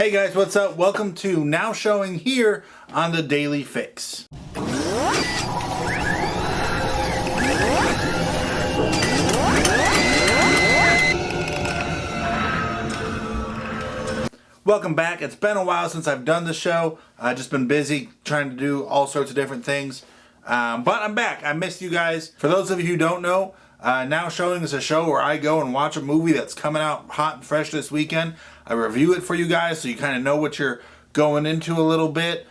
Hey guys, what's up? Welcome to Now Showing here on the Daily Fix. Welcome back. It's been a while since I've done the show. I've just been busy trying to do all sorts of different things. But I'm back. I missed you guys. For those of you who don't know, Now Showing is a show where I go and watch a movie that's coming out hot and fresh this weekend. I review it for you guys so you kind of know what you're going into a little bit.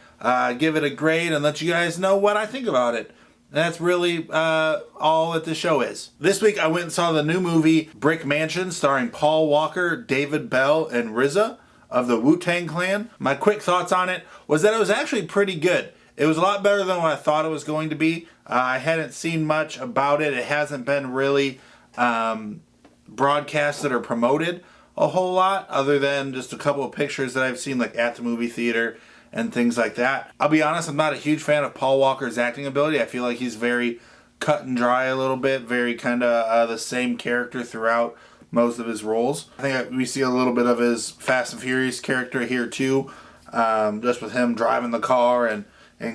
Give it a grade and let you guys know what I think about it. That's really all that the show is. This week I went and saw the new movie Brick Mansion starring Paul Walker, David Belle, and RZA of the Wu-Tang Clan. My quick thoughts on it was that it was actually pretty good. It was a lot better than what I thought it was going to be. I hadn't seen much about it. It hasn't been really broadcasted or promoted a whole lot, other than just a couple of pictures that I've seen like at the movie theater and things like that. I'll be honest, I'm not a huge fan of Paul Walker's acting ability. I feel like he's very cut and dry a little bit, very kind of the same character throughout most of his roles. I think we see a little bit of his Fast and Furious character here too, just with him driving the car and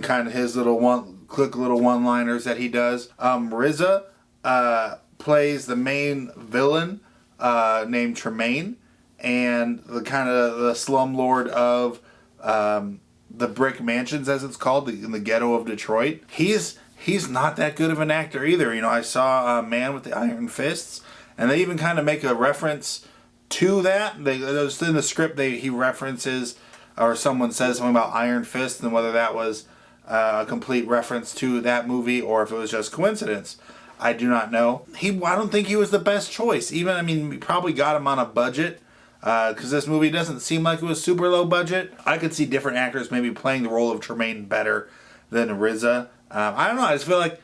kind of his little one-liners that he does. RZA plays the main villain named Tremaine, and the kind of the slumlord of the Brick Mansions, as it's called, in the ghetto of Detroit. He's not that good of an actor either. You know, I saw Man with the Iron Fists, and they even kind of make a reference to that. In the script, he references, or someone says something about Iron Fist, and whether that was a complete reference to that movie or if it was just coincidence, I do not know. I don't think he was the best choice. We probably got him on a budget, because this movie doesn't seem like it was super low budget. I could see different actors maybe playing the role of Tremaine better than RZA. I don't know. I just feel like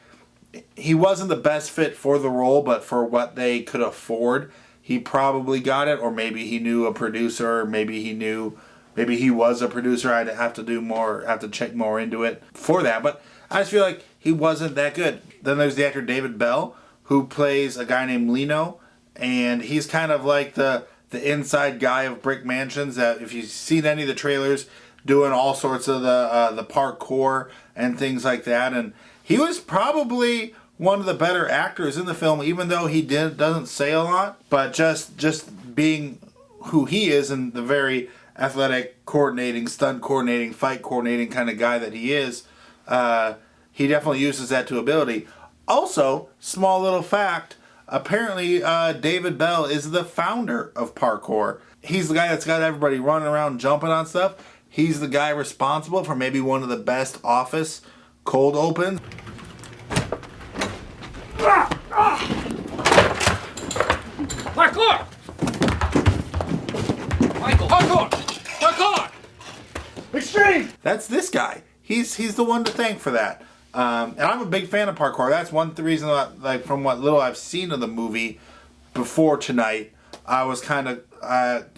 he wasn't the best fit for the role, but for what they could afford, he probably got it. Or maybe he knew a producer. Maybe he was a producer. I'd have to check more into it for that. But I just feel like he wasn't that good. Then there's the actor David Belle, who plays a guy named Lino, and he's kind of like the inside guy of Brick Mansions. That if you've seen any of the trailers, doing all sorts of the parkour and things like that, and he was probably one of the better actors in the film, even though he doesn't say a lot. But just being who he is and the very athletic, coordinating, stunt coordinating, fight coordinating kind of guy that he is, he definitely uses that to ability. Also, small little fact, apparently David Belle is the founder of parkour. He's the guy that's got everybody running around jumping on stuff. He's the guy responsible for maybe one of the best Office cold opens. Parkour! Michael, parkour! Parkour! Extreme! That's this guy. He's the one to thank for that. And I'm a big fan of parkour. That's one reason that, like, from what little I've seen of the movie before tonight, I was kind of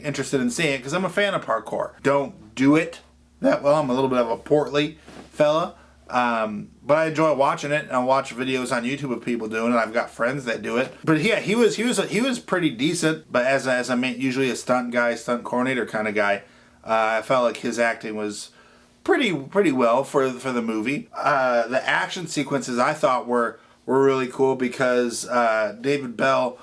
interested in seeing it because I'm a fan of parkour. Don't do it that well. I'm a little bit of a portly fella. But I enjoy watching it, and I watch videos on YouTube of people doing it. I've got friends that do it. But yeah, he was pretty decent. But as I mean, usually a stunt coordinator kind of guy, I felt like his acting was pretty well for the movie. The action sequences I thought were really cool because David Belle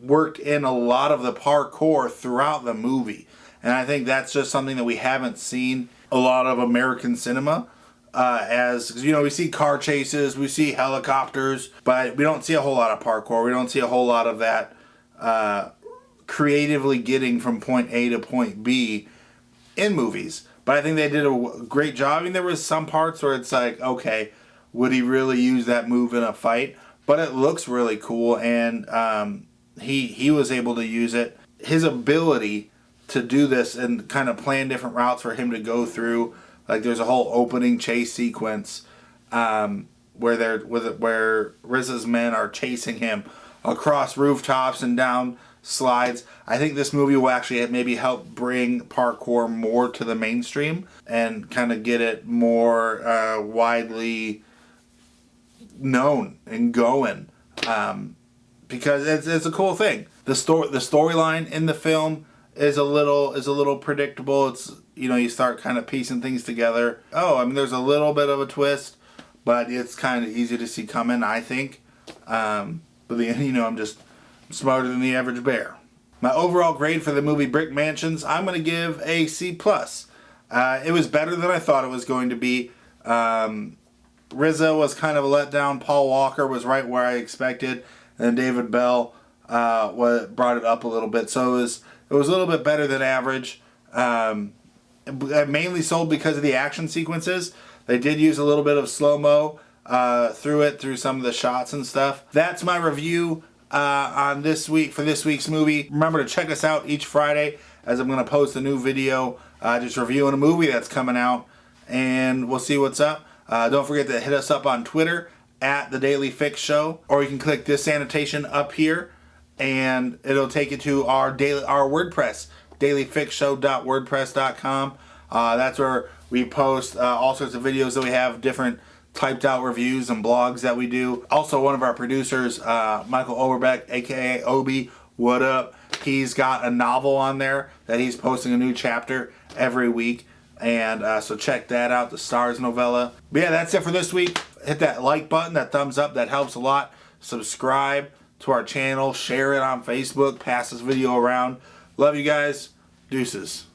worked in a lot of the parkour throughout the movie, and I think that's just something that we haven't seen a lot of American cinema. As you know, we see car chases, we see helicopters, but we don't see a whole lot of parkour. We don't see a whole lot of that creatively getting from point A to point B in movies. But I think they did a great job. I mean, there was some parts where it's like, okay, would he really use that move in a fight? But it looks really cool, and he was able to use it. His ability to do this and kind of plan different routes for him to go through. Like there's a whole opening chase sequence where RZA's men are chasing him across rooftops and down slides. I think this movie will actually maybe help bring parkour more to the mainstream and kind of get it more widely known and going, because it's a cool thing. The storyline in the film is a little predictable. It's, you know, you start kind of piecing things together. Oh, I mean, there's a little bit of a twist, but it's kind of easy to see coming, I think. But then, you know, I'm just smarter than the average bear. My overall grade for the movie Brick Mansions, I'm going to give a C+. It was better than I thought it was going to be. Rizzo was kind of a letdown. Paul Walker was right where I expected. And David Belle brought it up a little bit. So it was a little bit better than average. Mainly sold because of the action sequences. They did use a little bit of slow-mo through some of the shots and stuff. That's my review on this week's movie. Remember to check us out each Friday as I'm going to post a new video just reviewing a movie that's coming out, and we'll see what's up. Don't forget to hit us up on Twitter at The Daily Fix Show, or you can click this annotation up here and it'll take you to our WordPress, dailyfixshow.wordpress.com. That's where we post all sorts of videos that we have, different typed out reviews and blogs that we do. Also, one of our producers, Michael Overbeck, aka Obi, what up? He's got a novel on there that he's posting a new chapter every week. And so check that out, the Stars novella. But yeah, that's it for this week. Hit that like button, that thumbs up, that helps a lot. Subscribe to our channel, share it on Facebook, pass this video around. Love you guys. Deuces.